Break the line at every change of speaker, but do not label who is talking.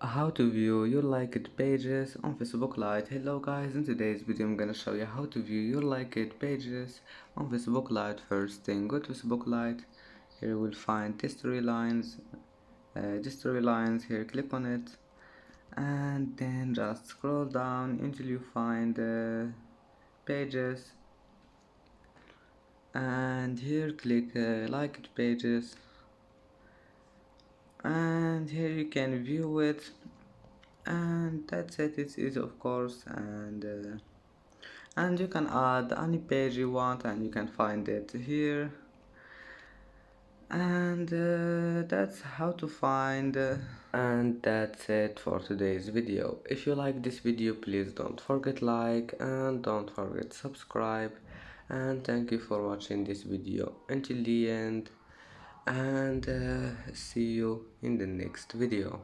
How to view your liked pages on Facebook Lite. Hello guys, in today's video I'm gonna show you how to view your liked pages on Facebook Lite. First thing, go to Facebook Lite. Here you will find history lines. Here click on it and then just scroll down until you find pages, and here click liked pages, and here you can view it, and that's it. It's easy, of course, and you can add any page you want and you can find it here. And that's how to find and that's it for today's video. If you like this video, please don't forget like and don't forget subscribe, and thank you for watching this video until the end, and see you in the next video.